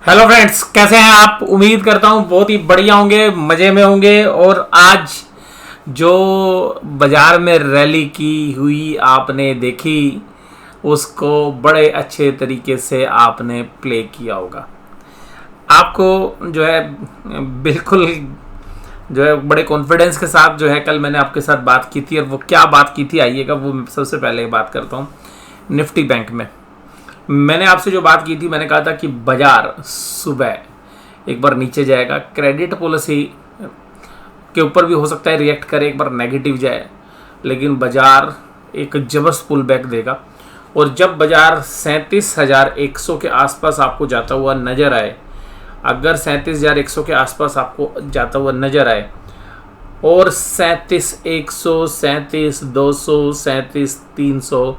Hello friends, कैसे हैं आप। उम्मीद करता हूँ बहुत ही बढ़िया होंगे, मज़े में होंगे। और आज जो बाजार में रैली की हुई आपने देखी, उसको बड़े अच्छे तरीके से आपने प्ले किया होगा। आपको जो है बिल्कुल जो है बड़े कॉन्फिडेंस के साथ जो है कल मैंने आपके साथ बात की थी। और वो क्या बात की थी आइएगा वो सबसे पहले बात करता हूँ। निफ्टी बैंक में मैंने आपसे जो बात की थी, मैंने कहा था कि बाजार सुबह एक बार नीचे जाएगा, क्रेडिट पॉलिसी के ऊपर भी हो सकता है रिएक्ट करे, एक बार नेगेटिव जाए, लेकिन बाजार एक जबरदस्त पुल बैक देगा। और जब बाजार 37,100 के आसपास आपको जाता हुआ नजर आए, अगर 37,100 के आसपास आपको जाता हुआ नजर आए और 37,100, 37,200, 37,300,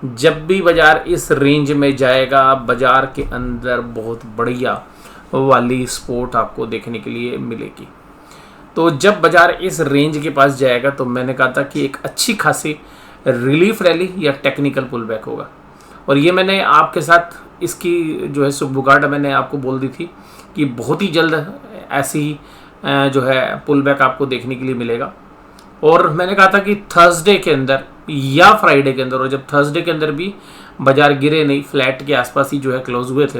जब भी बाजार इस रेंज में जाएगा, बाजार के अंदर बहुत बढ़िया वाली सपोर्ट आपको देखने के लिए मिलेगी। तो जब बाजार इस रेंज के पास जाएगा तो मैंने कहा था कि एक अच्छी खासी रिलीफ रैली या टेक्निकल पुल बैक होगा। और ये मैंने आपके साथ इसकी जो है सुबुगाट मैंने आपको बोल दी थी कि बहुत ही जल्द ऐसी जो है पुल बैक आपको देखने के लिए मिलेगा। और मैंने कहा था कि थर्सडे के अंदर या फ्राइडे के अंदर, और जब थर्सडे के अंदर भी बाजार गिरे नहीं, फ्लैट के आसपास ही जो है क्लोज हुए थे,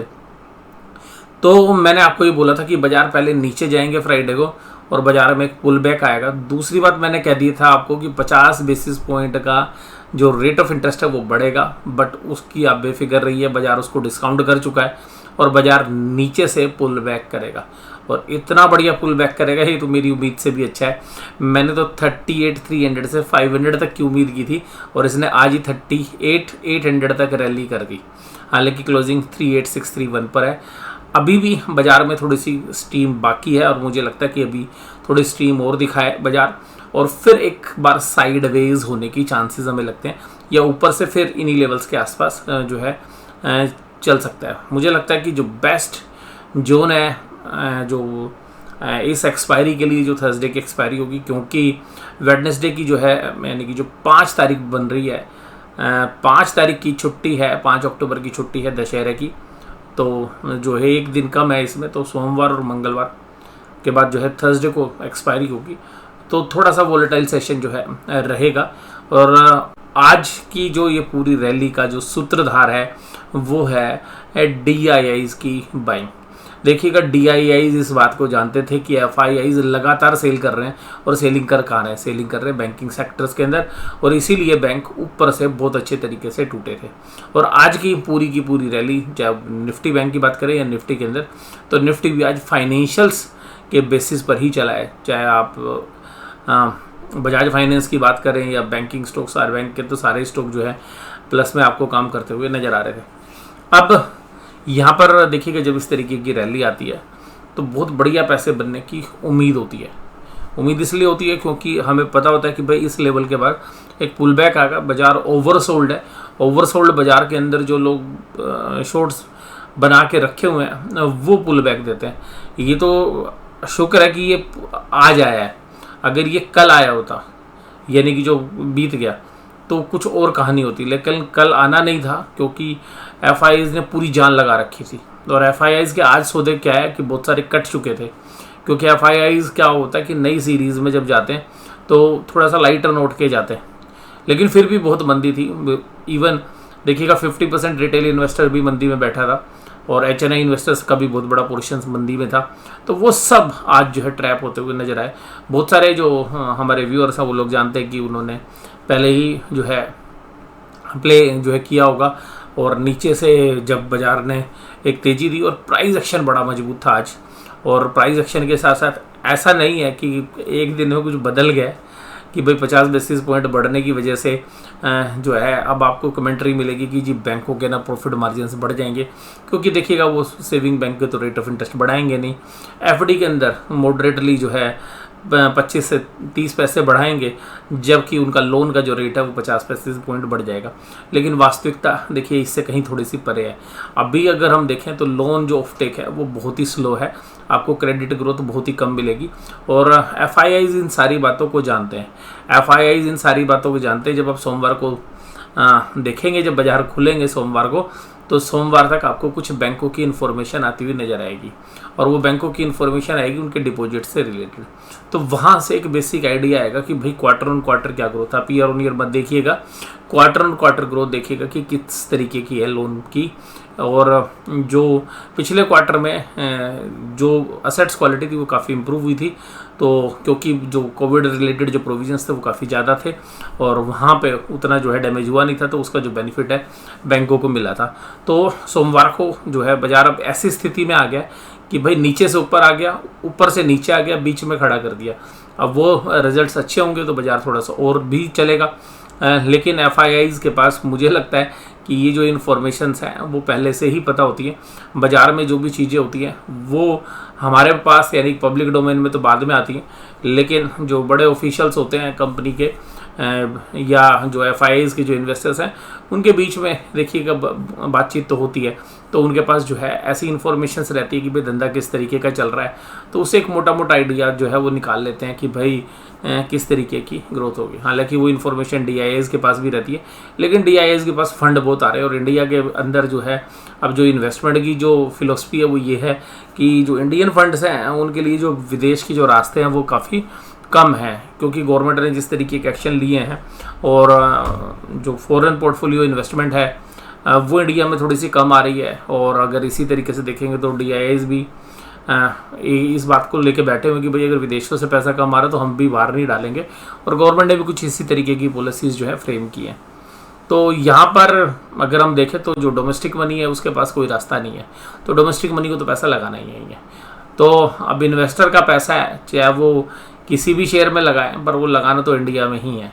तो मैंने आपको ये बोला था कि बाजार पहले नीचे जाएंगे फ्राइडे को और बाजार में एक पुल बैक आएगा। दूसरी बात मैंने कह दी था आपको कि 50 बेसिस पॉइंट का जो रेट ऑफ इंटरेस्ट है वो बढ़ेगा, बट उसकी आप बेफिक्र रहिए, बाजार उसको डिस्काउंट कर चुका है और बाजार नीचे से पुल बैक करेगा। और इतना बढ़िया पुल बैक करेगा, ये तो मेरी उम्मीद से भी अच्छा है। मैंने तो 38,300 से 500 तक की उम्मीद की थी और इसने आज ही 38,800 तक रैली कर दी। हालांकि क्लोजिंग 38,631 पर है। अभी भी बाजार में थोड़ी सी स्टीम बाकी है और मुझे लगता है कि अभी थोड़ी स्टीम और दिखाए बाजार, और फिर एक बार साइडवेज होने की चांसेस हमें लगते हैं, या ऊपर से फिर इन्हीं लेवल्स के आसपास जो है चल सकता है। मुझे लगता है कि जो बेस्ट जोन है जो इस एक्सपायरी के लिए, जो थर्सडे की एक्सपायरी होगी, क्योंकि वेडनेसडे की जो है यानी कि जो 5 तारीख बन रही है, 5 तारीख की छुट्टी है, 5 अक्टूबर की छुट्टी है दशहरे की, तो जो है एक दिन कम है इसमें, तो सोमवार और मंगलवार के बाद जो है थर्सडे को एक्सपायरी होगी, तो थोड़ा सा वोलेटाइल सेशन जो है रहेगा। और आज की जो ये पूरी रैली का जो सूत्रधार है वो है DIIs की बाइंग। देखिएगा, DIIs इस बात को जानते थे कि FIIs लगातार सेल कर रहे हैं, और सेलिंग कर कहाँ रहे हैं, सेलिंग कर रहे हैं बैंकिंग सेक्टर्स के अंदर, और इसीलिए बैंक ऊपर से बहुत अच्छे तरीके से टूटे थे। और आज की पूरी रैली, चाहे निफ्टी बैंक की बात करें या निफ्टी के अंदर, तो निफ्टी भी आज फाइनेंशियल्स के बेसिस पर ही चला है। चाहे आप बजाज फाइनेंस की बात करें या बैंकिंग स्टॉक, सारे बैंक के तो सारे स्टॉक जो है प्लस में आपको काम करते हुए नजर आ रहे थे। अब यहाँ पर देखिएगा, जब इस तरीके की रैली आती है तो बहुत बढ़िया पैसे बनने की उम्मीद होती है। उम्मीद इसलिए होती है क्योंकि हमें पता होता है कि भाई इस लेवल के बाद एक पुल बैक आएगा, बाजार ओवरसोल्ड है। ओवरसोल्ड बाजार के अंदर जो लोग शॉर्ट्स बना के रखे हुए हैं वो पुल बैक देते हैं। ये तो शुक्र है कि ये आज आया है, अगर ये कल आया होता यानी कि जो बीत गया तो कुछ और कहानी होती, लेकिन कल आना नहीं था क्योंकि FIIs ने पूरी जान लगा रखी थी। और FIIs के आज सौदे क्या है कि बहुत सारे कट चुके थे, क्योंकि FIIs क्या होता है कि नई सीरीज़ में जब जाते हैं तो थोड़ा सा लाइटर नोट के जाते हैं, लेकिन फिर भी बहुत मंदी थी। इवन देखिएगा 50% रिटेल इन्वेस्टर भी मंदी में बैठा था, और HNI इन्वेस्टर्स का भी बहुत बड़ा पोर्शन मंदी में था। तो वो सब आज जो है ट्रैप होते हुए नजर आए। बहुत सारे जो हमारे व्यूअर्स हैं वो लोग जानते हैं कि उन्होंने पहले ही जो है प्ले जो है किया होगा, और नीचे से जब बाजार ने एक तेज़ी दी और प्राइस एक्शन बड़ा मजबूत था आज। और प्राइस एक्शन के साथ साथ ऐसा नहीं है कि एक दिन में कुछ बदल गया कि भाई 50 बेसिस पॉइंट बढ़ने की वजह से जो है अब आपको कमेंट्री मिलेगी कि जी बैंकों के ना प्रॉफिट मार्जिन बढ़ जाएंगे, क्योंकि देखिएगा वो सेविंग बैंक के तो रेट ऑफ इंटरेस्ट बढ़ाएंगे नहीं। FD के अंदर मॉडरेटली जो है 25 से 30 पैसे बढ़ाएंगे, जबकि उनका लोन का जो रेट है वो 50 पैसे पॉइंट बढ़ जाएगा। लेकिन वास्तविकता देखिए इससे कहीं थोड़ी सी परे है। अभी अगर हम देखें तो लोन जो ऑफटेक है वो बहुत ही स्लो है, आपको क्रेडिट ग्रोथ बहुत ही कम मिलेगी। और FIIs इन सारी बातों को जानते हैं, FIIs इन सारी बातों को जानते हैं। जब आप सोमवार को देखेंगे, जब बाजार खुलेंगे सोमवार को, तो सोमवार तक आपको कुछ बैंकों की इन्फॉर्मेशन आती हुई नजर आएगी, और वो बैंकों की इन्फॉर्मेशन आएगी उनके डिपॉजिट से रिलेटेड। तो वहाँ से एक बेसिक आइडिया आएगा कि भाई क्वार्टर ऑन क्वार्टर क्या ग्रोथ, आप ईयर ऑन ईयर मत देखिएगा, क्वार्टर ऑन क्वार्टर ग्रोथ देखिएगा कि किस तरीके की है लोन की। और जो पिछले क्वार्टर में जो असेट्स क्वालिटी थी वो काफ़ी इंप्रूव हुई थी, तो क्योंकि जो कोविड रिलेटेड जो प्रोविजंस थे वो काफ़ी ज़्यादा थे और वहाँ पे उतना जो है डैमेज हुआ नहीं था, तो उसका जो बेनिफिट है बैंकों को मिला था। तो सोमवार को जो है बाजार अब ऐसी स्थिति में आ गया कि भाई नीचे से ऊपर आ गया, ऊपर से नीचे आ गया, बीच में खड़ा कर दिया। अब वो रिजल्ट्स अच्छे होंगे तो बाजार थोड़ा सा और भी चलेगा, लेकिन एफआईआईज़ के पास मुझे लगता है कि ये जो इन्फॉर्मेशंस हैं वो पहले से ही पता होती है। बाज़ार में जो भी चीज़ें होती हैं वो हमारे पास यानी पब्लिक डोमेन में तो बाद में आती हैं, लेकिन जो बड़े ऑफिशियल्स होते हैं कंपनी के या जो एफआईआईज़ के जो इन्वेस्टर्स हैं उनके बीच में देखिएगा बातचीत तो होती है, तो उनके पास जो है ऐसी इन्फॉर्मेशंस रहती है कि भाई धंधा किस तरीके का चल रहा है, तो उससे एक मोटा मोटा आइडिया जो है वो निकाल लेते हैं कि भाई किस तरीके की ग्रोथ होगी। हालांकि वो इन्फॉर्मेशन डीआईआईज़ के पास भी रहती है, लेकिन डीआईआईज़ के पास फंड बहुत आ रहे हैं, और इंडिया के अंदर जो है अब जो इन्वेस्टमेंट की जो फिलोसफी है वो ये है कि जो इंडियन फंड्स हैं उनके लिए जो विदेश की जो रास्ते हैं वो काफ़ी कम है, क्योंकि गवर्नमेंट ने जिस तरीके के एक्शन लिए हैं और जो फॉरेन पोर्टफोलियो इन्वेस्टमेंट है वो इंडिया में थोड़ी सी कम आ रही है। और अगर इसी तरीके से देखेंगे तो डीआईआईज़ भी इस बात को लेके बैठे हुए कि भाई अगर विदेशों से पैसा कम आ रहा है तो हम भी बाहर नहीं डालेंगे, और गवर्नमेंट ने भी कुछ इसी तरीके की पॉलिसीज़ जो है फ्रेम की हैं। तो यहाँ पर अगर हम देखें तो जो डोमेस्टिक मनी है उसके पास कोई रास्ता नहीं है, तो डोमेस्टिक मनी को तो पैसा लगाना ही है। तो अब इन्वेस्टर का पैसा है, चाहे वो किसी भी शेयर में लगाए, पर वो लगाना तो इंडिया में ही है।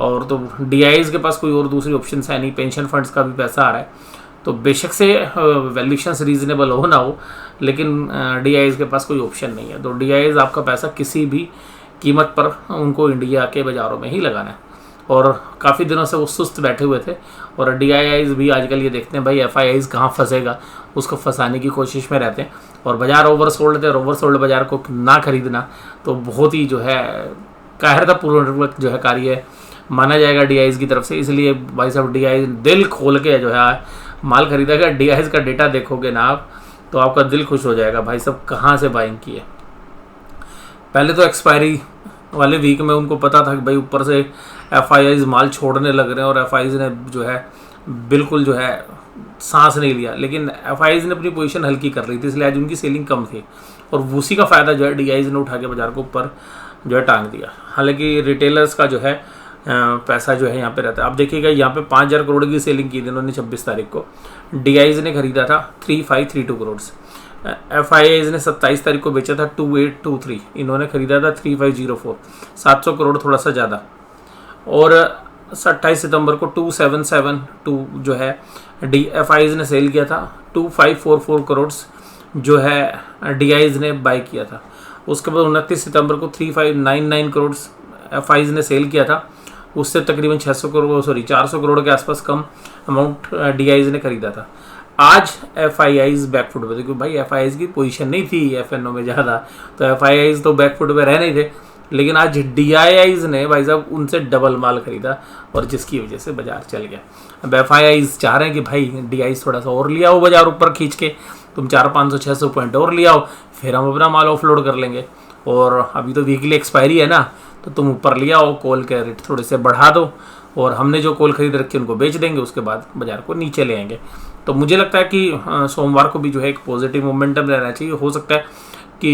और तो डीआईआईज़ के पास कोई और दूसरी ऑप्शन है नहीं, पेंशन फंड्स का भी पैसा आ रहा है, तो बेशक से वैल्यूशंस रीजनेबल हो ना हो, लेकिन डीआईआईज़ के पास कोई ऑप्शन नहीं है। तो डीआईआईज़ आपका पैसा किसी भी कीमत पर उनको इंडिया के बाज़ारों में ही लगाना है, और काफ़ी दिनों से वो सुस्त बैठे हुए थे। और डीआईआईज़ भी आजकल ये देखते हैं भाई एफआईआईज़ कहाँ फंसेगा, उसको फंसाने की कोशिश में रहते हैं, और बाज़ार ओवरसोल्ड थे, और ओवरसोल्ड बाज़ार को ना खरीदना तो बहुत ही जो है कायरतापूर्वक जो है कार्य माना जाएगा डीआईआईज़ की तरफ से। इसलिए भाई साहब डीआईआईज़ दिल खोल के जो है माल खरीदेगा। डीआईआईज़ का डेटा देखोगे ना आप तो आपका दिल खुश हो जाएगा भाई साहब कहाँ से बाइंग की है। पहले तो एक्सपायरी वाले वीक में उनको पता था कि भाई ऊपर से एफआईआईज़ माल छोड़ने लग रहे हैं, और एफआईआईज़ ने जो है बिल्कुल जो है सांस नहीं लिया, लेकिन एफआईआईज़ ने अपनी पोजीशन हल्की कर ली थी, इसलिए आज उनकी सेलिंग कम थी, और उसी का फ़ायदा जो है डीआईआईज़ ने उठा के बाजार को ऊपर जो है टांग दिया। हालांकि रिटेलर्स का जो है पैसा जो है यहाँ पे रहता है। आप देखिएगा यहाँ पे 5,000 करोड़ की सेलिंग की थी इन्होंने 26 तारीख को, डीआईआईज़ ने खरीदा था 3532 करोड़, एफआईआईज़ ने 27 तारीख को बेचा था 2823, इन्होंने खरीदा था 3504, 700 करोड़ थोड़ा सा ज़्यादा। और 28 सितंबर को 2772 जो है एफआईआईज़ ने सेल किया था, 2544 करोड़ जो है डीआईआईज़ ने बाई किया था। उसके बाद 29 सितंबर को 3599 करोड़ एफआईआईज़ ने सेल किया था, उससे तकरीबन 400 करोड़ के आसपास कम अमाउंट डीआईआईज़ ने खरीदा था। आज एफआईआईज़ बैकफुट पे थे, क्योंकि भाई एफआईआईज़ की पोजीशन नहीं थी एफएनओ में ज़्यादा, तो एफआईआईज़ तो बैकफुट पे रह नहीं थे, लेकिन आज डीआईआईज़ ने भाई साहब उनसे डबल माल खरीदा, और जिसकी वजह से बाजार चल गया। अब एफआईआईज़ चाह रहे हैं कि भाई डीआईआईज़ थोड़ा सा और लिया हो बाजार ऊपर खींच के, तुम 400-500-600 पॉइंट और लिया हो, फिर हम अपना माल ऑफलोड कर लेंगे, और अभी तो वीकली एक्सपायरी है ना, तो तुम ऊपर लिया हो, कॉल के रेट थोड़े से बढ़ा दो, और हमने जो कॉल खरीद रखे उनको बेच देंगे, उसके बाद बाजार को नीचे ले आएंगे। तो मुझे लगता है कि सोमवार को भी जो है एक पॉजिटिव मोमेंटम रहना चाहिए। हो सकता है कि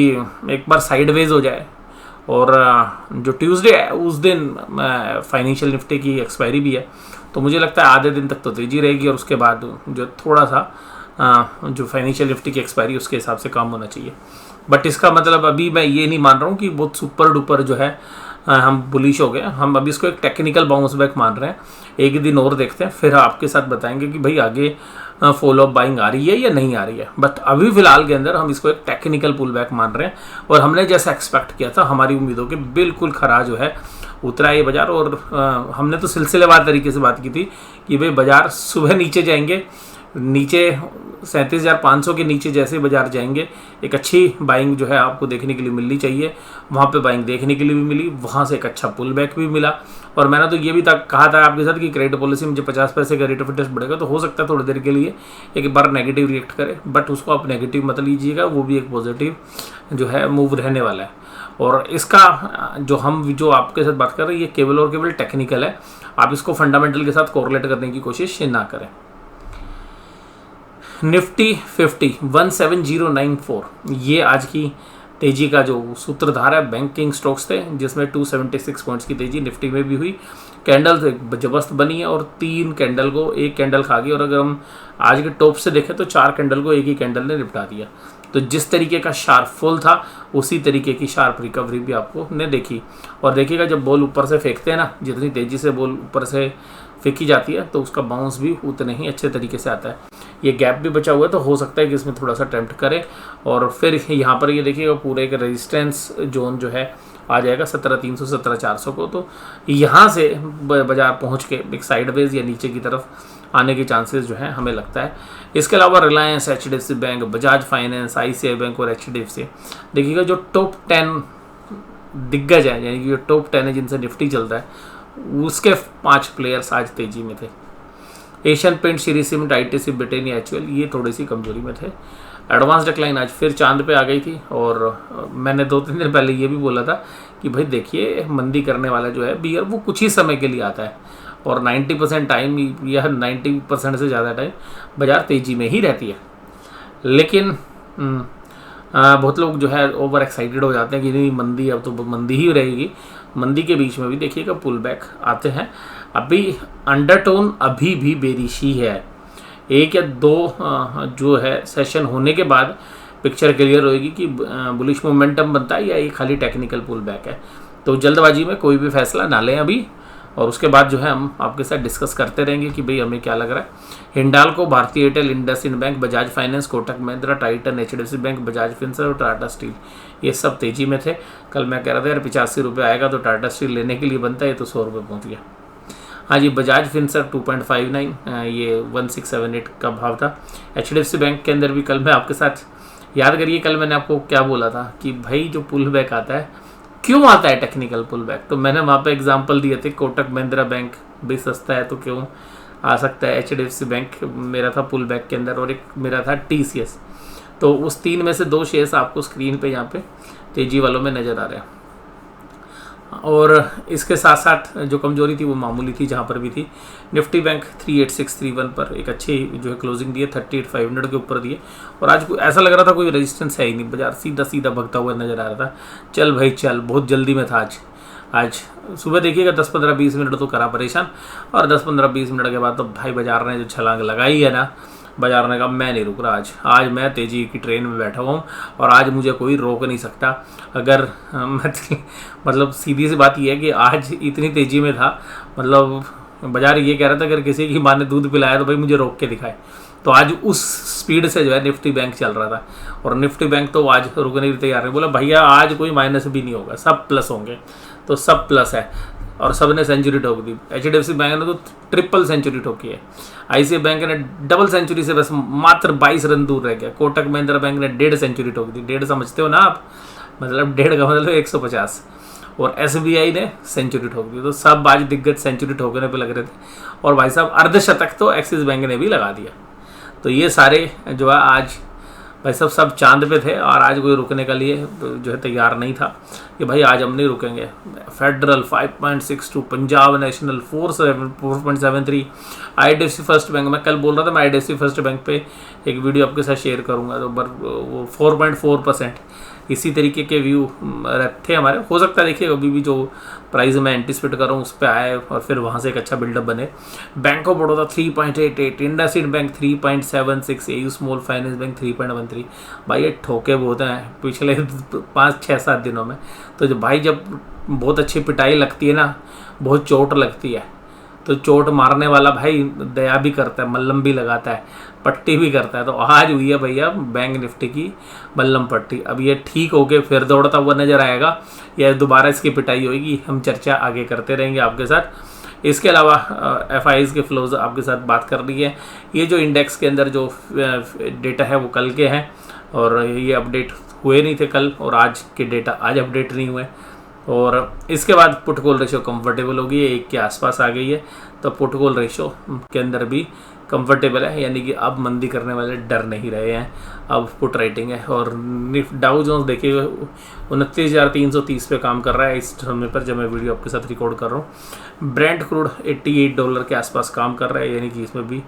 एक बार साइडवेज हो जाए, और जो ट्यूसडे है उस दिन फाइनेंशियल निफ्टी की एक्सपायरी भी है, तो मुझे लगता है आधे दिन तक तो तेज़ी रहेगी, और उसके बाद जो थोड़ा सा जो फाइनेंशियल निफ्टी की एक्सपायरी उसके हिसाब से काम होना चाहिए। बट इसका मतलब अभी मैं ये नहीं मान रहा हूँ कि बहुत सुपर डुपर जो है हम बुलिश हो गए। हम अभी इसको एक टेक्निकल बाउंस बैक मान रहे हैं, एक दिन और देखते हैं, फिर आपके साथ बताएंगे कि भाई आगे फॉलो अप बाइंग आ रही है या नहीं आ रही है। बट अभी फिलहाल के अंदर हम इसको एक टेक्निकल पुल बैक मान रहे हैं, और हमने जैसा एक्सपेक्ट किया था हमारी उम्मीदों के बिल्कुल खरा जो है उतरा ये बाजार। और हमने तो सिलसिलेवार तरीके से बात की थी कि भाई बाजार सुबह नीचे जाएंगे, नीचे 37,500 के नीचे जैसे बाजार जाएंगे एक अच्छी बाइंग जो है आपको देखने के लिए मिलनी चाहिए। वहाँ पे बाइंग देखने के लिए भी मिली, वहाँ से एक अच्छा पुल बैक भी मिला, और मैंने तो ये भी कहा था आपके साथ कि क्रेडिट पॉलिसी में जब 50 पैसे का रेट ऑफ इंटरेस्ट बढ़ेगा तो हो सकता है थोड़ी देर के लिए एक बार नेगेटिव रिएक्ट करे, बट उसको आप नेगेटिव मत लीजिएगा, वो भी एक पॉजिटिव जो है मूव रहने वाला है। और इसका जो आपके साथ बात कर रहे हैं ये केवल और केवल टेक्निकल है, आप इसको फंडामेंटल के साथ कोरिलेट करने की कोशिश ना करें। निफ्टी 50 17094 ये आज की तेजी का जो सूत्रधार है। बैंकिंग स्टॉक्स थे जिसमें 276 पॉइंट्स की तेजी निफ्टी में भी हुई। कैंडल जबरदस्त बनी है और 3 कैंडल को एक कैंडल खा गई, और अगर हम आज के टॉप से देखें तो 4 कैंडल को एक ही कैंडल ने निपटा दिया। तो जिस तरीके का शार्प फॉल था उसी तरीके की शार्प रिकवरी भी आपको ने देखी। और देखिएगा जब बॉल ऊपर से फेंकते हैं ना, जितनी तेज़ी से बॉल ऊपर से फेंकी जाती है तो उसका बाउंस भी उतने ही अच्छे तरीके से आता है। ये गैप भी बचा हुआ है तो हो सकता है कि इसमें थोड़ा सा अटेम्प्ट करे, और फिर यहाँ पर ये देखिएगा पूरे एक रेजिस्टेंस जोन जो है आ जाएगा 17300 17400 को। तो यहाँ से बाजार पहुँच के एक साइडवेज या नीचे की तरफ आने के चांसेस जो है हमें लगता है। इसके अलावा Reliance, HDFC bank, Bajaj finance, ICICI bank और HDFC, देखिएगा जो टॉप 10 दिग्गज है, यानी कि जो टॉप 10 है जिनसे निफ्टी चलता है, उसके 5 प्लेयर्स आज तेजी में थे। Asian paint, Shree cement, ITC, Britannia, HUL ये थोड़ी सी कमजोरी में थे। एडवांस डिक्लाइन आज फिर चांद पे आ गई थी, और मैंने 2-3 दिन पहले ये भी बोला था कि भाई देखिए मंदी करने वाला जो है बियर वो कुछ ही समय के लिए आता है, और 90% टाइम या 90% से ज़्यादा टाइम बाजार तेज़ी में ही रहती है। लेकिन बहुत लोग जो है ओवर एक्साइटेड हो जाते हैं कि नहीं मंदी अब तो मंदी ही रहेगी। मंदी के बीच में भी देखिएगा पुल बैक आते हैं। अभी अंडरटोन अभी भी बेरिश ही है। 1 या 2 जो है सेशन होने के बाद पिक्चर क्लियर होएगी कि बुलिश मोमेंटम बनता है या ये खाली टेक्निकल पुल बैक है। तो जल्दबाजी में कोई भी फैसला ना लें अभी, और उसके बाद जो है हम आपके साथ डिस्कस करते रहेंगे कि भाई हमें क्या लग रहा है। हिंडाल्को, भारतीय Airtel, IndusInd bank, Bajaj finance, Kotak Mahindra, Titan, HDFC bank, Bajaj Finserv और टाटा स्टील ये सब तेजी में थे। कल मैं कह रहा था यार 85 रुपये आएगा तो टाटा स्टील लेने के लिए बनता है, तो 100 रुपये पहुँच गया। हाँ जी, बजाज फिनसर्व 2.59 ये 1678 का भाव था। HDFC बैंक के अंदर भी कल मैं आपके साथ याद करिए, कल मैंने आपको क्या बोला था कि भाई जो पुल बैक आता है क्यों आता है टेक्निकल पुल बैक, तो मैंने वहाँ पे एग्जांपल दिए थे। कोटक महिंद्रा बैंक भी सस्ता है तो क्यों आ सकता है, HDFC बैंक मेरा था पुल बैक के अंदर, और एक मेरा था TCS। तो उस 3 में से 2 शेयर्स आपको स्क्रीन पे यहाँ पे तेजी वालों में नज़र आ रहे हैं। और इसके साथ साथ जो कमजोरी थी वो मामूली थी, जहाँ पर भी थी। निफ्टी बैंक 38631 पर एक अच्छी जो है क्लोजिंग दी है, 38500 के ऊपर दिए, और आज ऐसा लग रहा था कोई रेजिस्टेंस है ही नहीं, बाजार सीधा सीधा भगता हुआ नजर आ रहा था। चल भाई चल, बहुत जल्दी में था आज सुबह देखिएगा 10-15-20 मिनट तो करा परेशान, और 10-15-20 मिनट के बाद तो भाई बाजार ने जो छलांग लगाई है ना, बाजार ने कहा मैं नहीं रुक रहा, आज मैं तेज़ी की ट्रेन में बैठा हुआ हूँ और आज मुझे कोई रोक नहीं सकता। अगर मतलब सीधी सी बात यह है कि आज इतनी तेज़ी में था, मतलब बाजार ये कह रहा था अगर किसी की माँ ने दूध पिलाया तो भाई मुझे रोक के दिखाए। तो आज उस स्पीड से जो है निफ्टी बैंक चल रहा था, और निफ्टी बैंक तो आज रुकने की तैयार है। बोला भैया आज कोई माइनस भी नहीं होगा, सब प्लस होंगे, तो सब प्लस है, और सब ने सेंचुरी ठोक दी। HDFC बैंक ने तो ट्रिपल सेंचुरी ठोकी है। ICICI बैंक ने डबल सेंचुरी से बस मात्र 22 रन दूर रह गया। कोटक महिंद्रा बैंक ने 1.5 सेंचुरी ठोक दी। 1.5 समझते हो ना आप, मतलब 1.5 का मतलब 150। और SBI ने सेंचुरी ठोक दी। तो सब आज दिग्गज सेंचुरी ठोकने पे लग रहे थे, और भाई साहब अर्धशतक तो एक्सिस बैंक ने भी लगा दिया। तो ये सारे जो है आज भाई सब चांद पे थे, और आज कोई रुकने के लिए जो है तैयार नहीं था कि भाई आज हम नहीं रुकेंगे। Federal 5.62, Punjab national 4.73, IDFC first bank, मैं कल बोल रहा था मैं IDFC फर्स्ट बैंक पे एक वीडियो आपके साथ शेयर करूंगा, तो वो 4.4% इसी तरीके के व्यू थे हमारे। हो सकता है देखिए अभी भी जो प्राइस मैं एंटिसिपेट कर रहा हूँ उस पर आए और फिर वहाँ से एक अच्छा बिल्डअप बने। Bank of Baroda 3.88, IndusInd bank 3.76, AU small finance bank 3.13। भाई ये ठोके बहुत हैं पिछले 5-6-7 दिनों में। तो जब भाई जब बहुत अच्छी पिटाई लगती है ना, बहुत चोट लगती है, तो चोट मारने वाला भाई दया भी करता है, मल्लम भी लगाता है, पट्टी भी करता है। तो आज हुई है भैया बैंक निफ्टी की मल्लम पट्टी। अब ये ठीक होके फिर दौड़ता हुआ नजर आएगा या दोबारा इसकी पिटाई होगी, हम चर्चा आगे करते रहेंगे आपके साथ। इसके अलावा FIs के फ्लोज आपके साथ बात कर रही है। ये जो इंडेक्स के अंदर जो डेटा है वो कल के हैं, और ये अपडेट हुए नहीं थे कल, और आज के डेटा आज अपडेट नहीं हुए। और इसके बाद पुट कॉल रेशो कंफर्टेबल हो गई है, 1 के आसपास आ गई है, तो पुट कॉल रेशो के अंदर भी कंफर्टेबल है, यानी कि अब मंदी करने वाले डर नहीं रहे हैं, अब पुट राइटिंग है। और डाउ जोन्स देखिए 29,330 पे काम कर रहा है इस समय पर जब मैं वीडियो आपके साथ रिकॉर्ड कर रहा हूँ। ब्रेंट क्रूड $88 के आसपास काम कर रहा है, यानी कि इसमें भी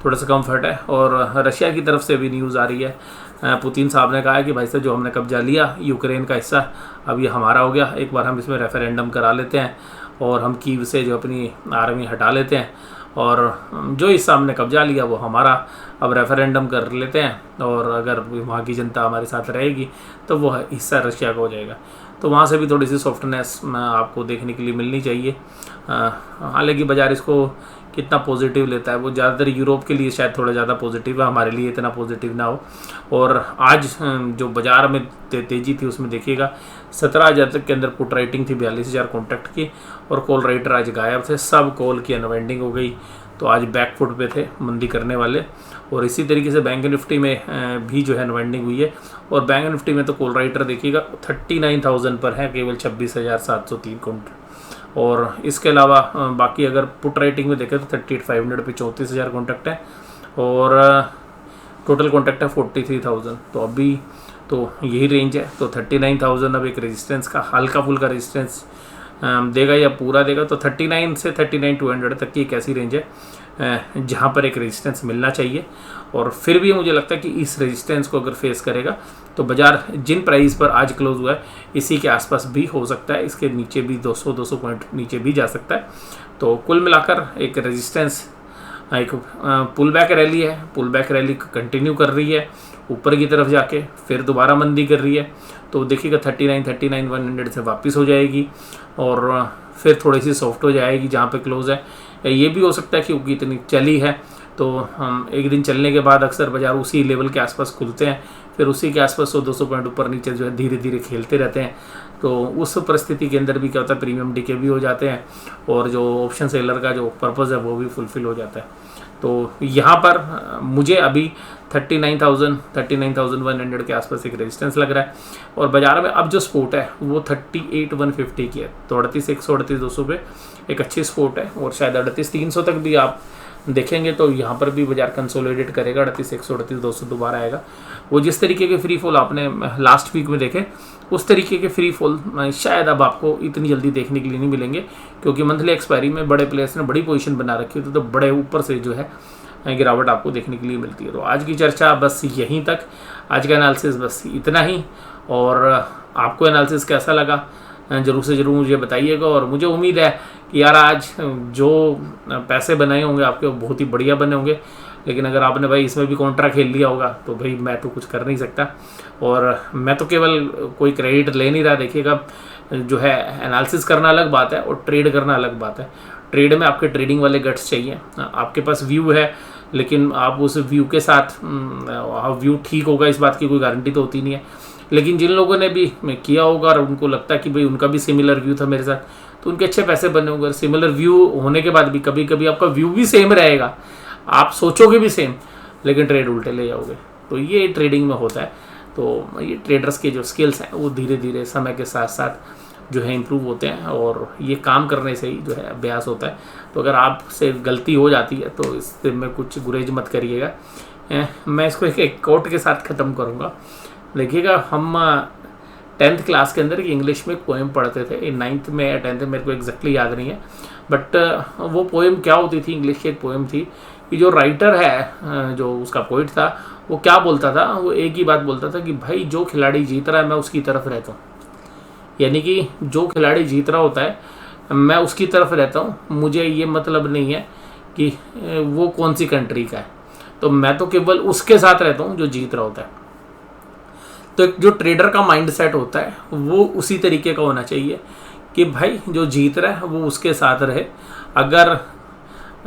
थोड़ा सा कंफर्ट है। और रशिया की तरफ से भी न्यूज़ आ रही है, पुतिन साहब ने कहा है कि भाई साहब जो हमने कब्जा लिया यूक्रेन का हिस्सा, अब ये हमारा हो गया, एक बार हम इसमें रेफरेंडम करा लेते हैं और हम कीव से जो अपनी आर्मी हटा लेते हैं, और जो हिस्सा हमने कब्जा लिया वो हमारा, अब रेफरेंडम कर लेते हैं, और अगर वहाँ की जनता हमारे साथ रहेगी तो वो हिस्सा रशिया का हो जाएगा। तो वहाँ से भी थोड़ी सी सॉफ्टनेस आपको देखने के लिए मिलनी चाहिए। हालांकि बाज़ार इसको कितना पॉजिटिव लेता है, वो ज़्यादातर यूरोप के लिए शायद थोड़ा ज़्यादा पॉजिटिव है, हमारे लिए इतना पॉजिटिव ना हो। और आज जो बाज़ार में तेज़ी थी उसमें देखिएगा 17,000 तक के अंदर पुट राइटिंग थी, 42,000 कॉन्ट्रैक्ट की, और कॉल राइटर आज गायब थे, सब कॉल की अनवाइंडिंग हो गई, तो आज बैक फुट पे थे मंदी करने वाले। और इसी तरीके से बैंक निफ्टी में भी जो है अनवाइंडिंग हुई है, और बैंक निफ्टी में तो कॉल राइटर देखिएगा 39,000 पर है, केवल 26,703 कॉन्ट्रैक्ट। और इसके अलावा बाकी अगर पुट राइटिंग में देखें तो 38,500 पे 34,000 कॉन्ट्रैक्ट है, और टोटल कॉन्ट्रैक्ट है 43,000। तो अभी तो यही रेंज है, तो 39,000 अब एक रेजिस्टेंस का हल्का फुल्का रेजिस्टेंस देगा या पूरा देगा, तो 39 से 39,200 तक की एक ऐसी रेंज है जहाँ पर एक रेजिस्टेंस मिलना चाहिए। और फिर भी मुझे लगता है कि इस रेजिस्टेंस को अगर फेस करेगा तो बाज़ार जिन प्राइस पर आज क्लोज हुआ है इसी के आसपास भी हो सकता है, इसके नीचे भी 200 पॉइंट नीचे भी जा सकता है। तो कुल मिलाकर एक रेजिस्टेंस, एक पुल बैक रैली है, पुल बैक रैली कंटिन्यू कर रही है ऊपर की तरफ जाके, फिर दोबारा मंदी कर रही है, तो देखिएगा 39,100 से वापस हो जाएगी और फिर थोड़ी सी सॉफ्ट हो जाएगी जहाँ पे क्लोज है। ये भी हो सकता है क्योंकि इतनी चली है तो हम एक दिन चलने के बाद अक्सर बाज़ार उसी लेवल के आसपास खुलते हैं, फिर उसी के आसपास 100-200 पॉइंट ऊपर नीचे जो है धीरे धीरे खेलते रहते हैं। तो उस परिस्थिति के अंदर भी क्या होता है, प्रीमियम डीके भी हो जाते हैं और जो ऑप्शन सेलर का जो पर्पज़ है वो भी फुलफिल हो जाता है। तो यहाँ पर मुझे अभी 39,100 के आसपास एक रेजिस्टेंस लग रहा है, और बाज़ार में अब जो स्पोर्ट है वो 38,150 की है, तो 38,100 38,200 पे एक अच्छी स्पोर्ट है, और शायद 38,300 तक भी आप देखेंगे तो यहाँ पर भी बाजार कंसोलिडेट करेगा, 38,100 38,200 दोबारा आएगा। वो जिस तरीके के फ्री फॉल आपने लास्ट वीक में देखे उस तरीके के फ्री फॉल शायद अब आपको इतनी जल्दी देखने के लिए नहीं मिलेंगे, क्योंकि मंथली एक्सपायरी में बड़े प्लेयर्स ने बड़ी पोजीशन बना रखी होती है, तो बड़े ऊपर से जो है गिरावट आपको देखने के लिए मिलती है। तो आज की चर्चा बस यहीं तक, आज का एनालिसिस बस इतना ही, और आपको एनालिसिस कैसा लगा जरूर से ज़रूर मुझे बताइएगा। और मुझे उम्मीद है कि यार आज जो पैसे बनाए होंगे आपके बहुत ही बढ़िया बने होंगे, लेकिन अगर आपने भाई इसमें भी कॉन्ट्रा खेल लिया होगा तो भाई मैं तो कुछ कर नहीं सकता, और मैं तो केवल कोई क्रेडिट ले नहीं रहा। देखिएगा जो है एनालिसिस करना अलग बात है और ट्रेड करना अलग बात है। ट्रेड में आपके ट्रेडिंग वाले गट्स चाहिए, आपके पास व्यू है लेकिन आप उस व्यू के साथ व्यू ठीक होगा इस बात की कोई गारंटी तो होती नहीं है, लेकिन जिन लोगों ने भी किया होगा और उनको लगता है कि भाई उनका भी सिमिलर व्यू था मेरे साथ, तो उनके अच्छे पैसे बने होंगे। सिमिलर व्यू होने के बाद भी कभी कभी आपका व्यू भी सेम रहेगा, आप सोचोगे भी सेम लेकिन ट्रेड उल्टे ले जाओगे। तो ये ट्रेडिंग में होता है। तो ये ट्रेडर्स के जो स्किल्स हैं वो धीरे धीरे समय के साथ साथ जो है इम्प्रूव होते हैं, और ये काम करने से ही जो है अभ्यास होता है। तो अगर आपसे गलती हो जाती है तो इससे में कुछ गुरेज मत करिएगा। मैं इसको एक कोट के साथ ख़त्म करूँगा। देखिएगा हम 10th क्लास के अंदर इंग्लिश में पोएम पढ़ते थे, 9th में या 10th में मेरे को एग्जैक्टली याद नहीं है, बट वो पोएम क्या होती थी, इंग्लिश की एक पोएम थी कि जो राइटर है जो उसका पोइट था वो क्या बोलता था, वो एक ही बात बोलता था कि भाई जो खिलाड़ी जीत रहा है मैं उसकी तरफ रहता हूँ, यानी कि जो खिलाड़ी जीत रहा होता है मैं उसकी तरफ रहता हूँ, मुझे ये मतलब नहीं है कि वो कौन सी कंट्री का है, तो मैं तो केवल उसके साथ रहता हूँ जो जीत रहा होता है। तो जो ट्रेडर का माइंडसेट होता है वो उसी तरीके का होना चाहिए कि भाई जो जीत रहा है वो उसके साथ रहे। अगर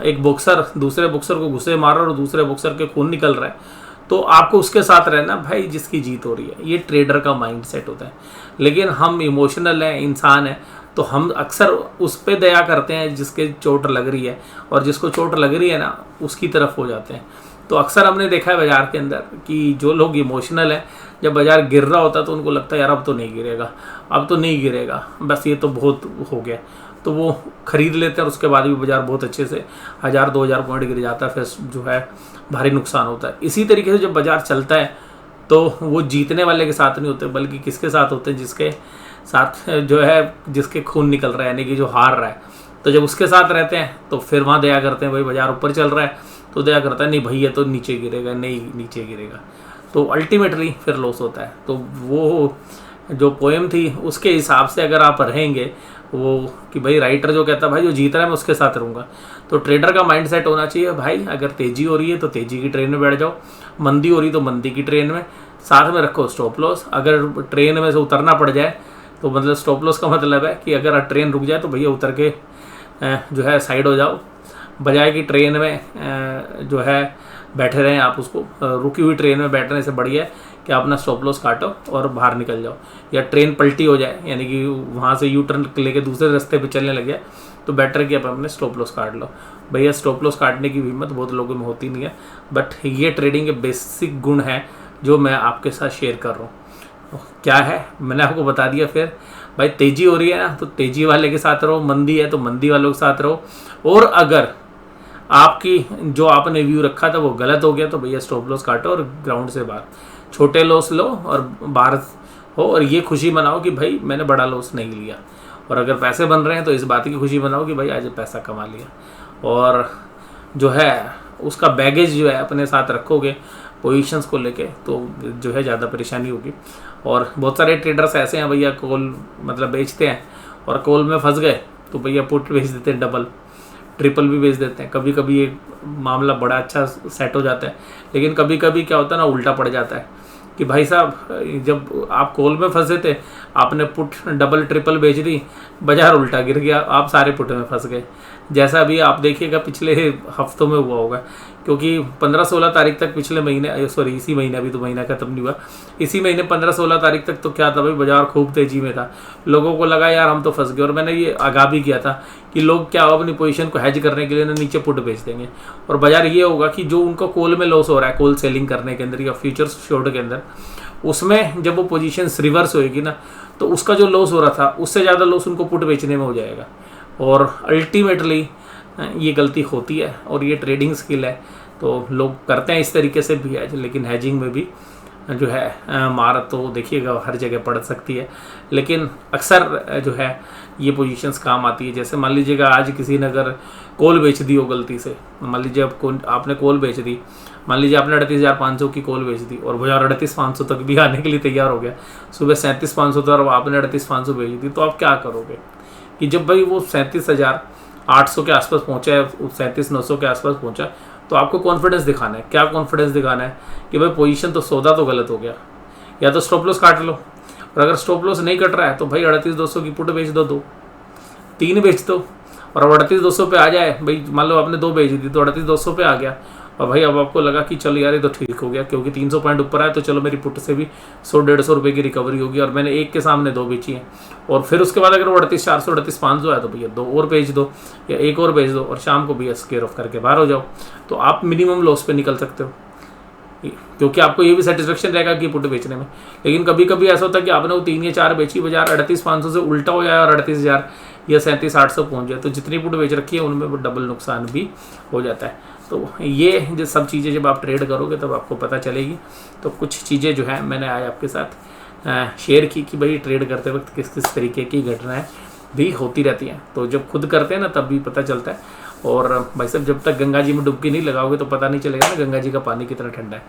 एक बॉक्सर दूसरे बॉक्सर को घुसे मार रहा है और दूसरे बॉक्सर के खून निकल रहा है तो आपको उसके साथ रहना भाई जिसकी जीत हो रही है, ये ट्रेडर का माइंडसेट होता है। लेकिन हम इमोशनल हैं, इंसान हैं, तो हम अक्सर उस पर दया करते हैं जिसके चोट लग रही है, और जिसको चोट लग रही है ना उसकी तरफ हो जाते हैं। तो अक्सर हमने देखा है बाज़ार के अंदर कि जो लोग इमोशनल हैं जब बाजार गिर रहा होता है तो उनको लगता है यार अब तो नहीं गिरेगा, अब तो नहीं गिरेगा, बस ये तो बहुत हो गया, तो वो खरीद लेते हैं और उसके बाद भी बाजार बहुत अच्छे से 1000-2000 पॉइंट गिर जाता है, फिर जो है भारी नुकसान होता है। इसी तरीके से जब बाजार चलता है तो वो जीतने वाले के साथ नहीं होते, बल्कि किसके साथ होते हैं, जिसके साथ जो है जिसके खून निकल रहा है, यानी कि जो हार रहा है। तो जब उसके साथ रहते हैं तो फिर वहाँ दया करते हैं, भाई बाजार ऊपर चल रहा है तो दया करता है, नहीं भैया तो नीचे गिरेगा, नहीं नीचे गिरेगा, तो अल्टीमेटली फिर लॉस होता है। तो वो जो पोएम थी उसके हिसाब से अगर आप रहेंगे, वो कि भाई राइटर जो कहता है भाई जो जीत रहा है मैं उसके साथ रहूँगा, तो ट्रेडर का माइंडसेट होना चाहिए भाई अगर तेज़ी हो रही है तो तेज़ी की ट्रेन में बैठ जाओ, मंदी हो रही तो मंदी की ट्रेन में, साथ में रखो स्टॉप लॉस। अगर ट्रेन में से उतरना पड़ जाए तो मतलब स्टॉप लॉस का मतलब है कि अगर ट्रेन रुक जाए तो भैया उतर के जो है साइड हो जाओ, बजाय कि ट्रेन में जो है बैठे रहें आप, उसको रुकी हुई ट्रेन में बैठने से बढ़िया है कि आप अपना स्टॉप लॉस काटो और बाहर निकल जाओ। या ट्रेन पलटी हो जाए, यानी कि वहाँ से यू टर्न लेके दूसरे रास्ते पे चलने लगे, तो बेटर कि आप अपने स्टॉप लॉस काट लो। भैया स्टॉप लॉस काटने की हिम्मत बहुत लोगों में होती नहीं है, बट ये ट्रेडिंग के बेसिक गुण है जो मैं आपके साथ शेयर कर रहा हूँ। क्या है मैंने आपको बता दिया। फिर भाई तेज़ी हो रही है ना तो तेज़ी वाले के साथ रहो, मंदी है तो मंदी वालों के साथ रहो, और अगर आपकी जो आपने व्यू रखा था वो गलत हो गया तो भैया स्टॉप लॉस काटो और ग्राउंड से बाहर छोटे लॉस लो और बाहर हो, और ये खुशी मनाओ कि भाई मैंने बड़ा लॉस नहीं लिया। और अगर पैसे बन रहे हैं तो इस बात की खुशी मनाओ कि भाई आज पैसा कमा लिया। और जो है उसका बैगेज जो है अपने साथ रखोगे पोजीशंस को लेके, तो जो है ज़्यादा परेशानी होगी। और बहुत सारे ट्रेडर्स ऐसे हैं भैया कॉल मतलब बेचते हैं और कॉल में फंस गए तो भैया पुट बेच देते हैं, डबल ट्रिपल भी बेच देते हैं। कभी कभी ये मामला बड़ा अच्छा सेट हो जाता है, लेकिन कभी कभी क्या होता है ना उल्टा पड़ जाता है कि भाई साहब जब आप कॉल में फंसे थे आपने पुट डबल ट्रिपल बेच दी, बाजार उल्टा गिर गया, आप सारे पुट में फंस गए। जैसा भी आप देखिएगा पिछले हफ्तों में हुआ होगा, क्योंकि 15-16 तारीख तक पिछले महीने, सॉरी इसी महीने, अभी तो महीना खत्म नहीं हुआ, इसी महीने 15-16 तारीख तक तो क्या था भाई बाजार खूब तेज़ी में था। लोगों को लगा यार हम तो फंस गए, और मैंने ये आगाह भी किया था कि लोग क्या अपनी पोजीशन को हैज करने के लिए ना नीचे पुट बेच देंगे, और बाजार ये होगा कि जो उनको कॉल में लॉस हो रहा है, कॉल सेलिंग करने के अंदर या फ्यूचर्स शॉर्ट के अंदर, उसमें जब वो पोजीशन रिवर्स होएगी ना तो उसका जो लॉस हो रहा था उससे ज़्यादा लॉस उनको पुट बेचने में हो जाएगा। और अल्टीमेटली ये गलती होती है, और ये ट्रेडिंग स्किल है तो लोग करते हैं इस तरीके से भी है। लेकिन हैजिंग में भी जो है मार तो देखिएगा हर जगह पड़ सकती है, लेकिन अक्सर जो है ये पोजीशंस काम आती है। जैसे मान लीजिएगा आज किसी ने अगर कॉल बेच दी हो गलती से, मान लीजिए आपने कॉल बेच दी, मान लीजिए आपने 38,500 की कॉल बेच दी और बाजार 38,500 तक भी आने के लिए तैयार हो गया, सुबह 37,500 था और आपने 38,500 बेच दी, तो आप क्या करोगे कि जब भाई वो 37,800 के आसपास पहुँचा है, 37,900 के आसपास पहुँचा, तो आपको कॉन्फिडेंस दिखाना है। क्या कॉन्फिडेंस दिखाना है कि भाई पोजीशन तो सौदा तो गलत हो गया, या तो स्टॉप लॉस काट लो, और अगर स्टॉप लॉस नहीं कट रहा है तो भाई 38,200 की पुट बेच दो, 2-3 बेच दो, और अब 38,200 पे आ जाए, भाई मान लो आपने 2 बेच दी तो 38,200 पे आ गया, और भाई अब आपको लगा कि चलो यार ये तो ठीक हो गया क्योंकि 300 पॉइंट ऊपर आया तो चलो मेरी पुट से भी 100-150 रुपये की रिकवरी होगी, और मैंने एक के सामने 2 बेची हैं। और फिर उसके बाद अगर वो 38,400 38,500 आया तो भैया 2 और बेच दो या 1 और बेच दो, और शाम को भैया स्केयर ऑफ करके बाहर हो जाओ, तो आप मिनिमम लॉस पे निकल सकते हो, क्योंकि आपको ये भी सेटिस्फेक्शन रहेगा कि पुट बेचने में। लेकिन कभी कभी ऐसा होता है कि आपने वो 3 या 4 बेची, बाजार 38,500 से उल्टा हो जाए और 38,000 या 37,800 पहुँच जाए, तो जितनी पुट बेच रखी है उनमें वो डबल नुकसान भी हो जाता है। तो ये जो सब चीज़ें जब आप ट्रेड करोगे तब आपको पता चलेगी। तो कुछ चीज़ें जो है मैंने आज आपके साथ शेयर की कि भाई ट्रेड करते वक्त किस किस तरीके की घटनाएं भी होती रहती हैं। तो जब खुद करते हैं ना तब भी पता चलता है। और भाई साहब जब तक गंगा जी में डुबकी नहीं लगाओगे तो पता नहीं चलेगा ना गंगा जी का पानी कितना ठंडा है।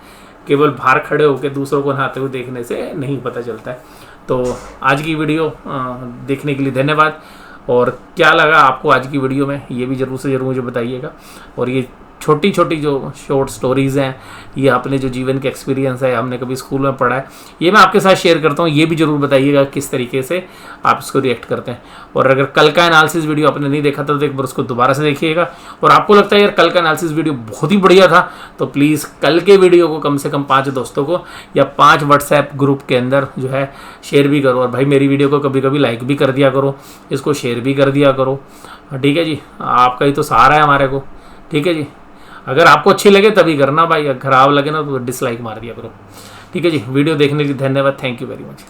केवल बाहर खड़े होकर दूसरों को नहाते हुए देखने से नहीं पता चलता है। तो आज की वीडियो देखने के लिए धन्यवाद। और क्या लगा आपको आज की वीडियो में ये भी ज़रूर से ज़रूर मुझे बताइएगा। और ये छोटी छोटी जो शॉर्ट स्टोरीज़ हैं, ये अपने जो जीवन के एक्सपीरियंस है, हमने कभी स्कूल में पढ़ा है, ये मैं आपके साथ शेयर करता हूँ। ये भी ज़रूर बताइएगा किस तरीके से आप इसको रिएक्ट करते हैं। और अगर कल का एनालिसिस वीडियो आपने नहीं देखा था तो एक बार उसको दोबारा से देखिएगा। और आपको लगता है यार कल का एनालिसिस वीडियो बहुत ही बढ़िया था, तो प्लीज़ कल के वीडियो को कम से कम 5 दोस्तों को या 5 व्हाट्सएप ग्रुप के अंदर जो है शेयर भी करो। और भाई मेरी वीडियो को कभी कभी लाइक भी कर दिया करो, इसको शेयर भी कर दिया करो। ठीक है जी, आपका ही तो सहारा है हमारे को। ठीक है जी, अगर आपको अच्छी लगे तभी करना भाई, अगर खराब लगे ना तो डिसलाइक मार दिया करो। ठीक है जी, वीडियो देखने के लिए धन्यवाद, थैंक यू वेरी मच।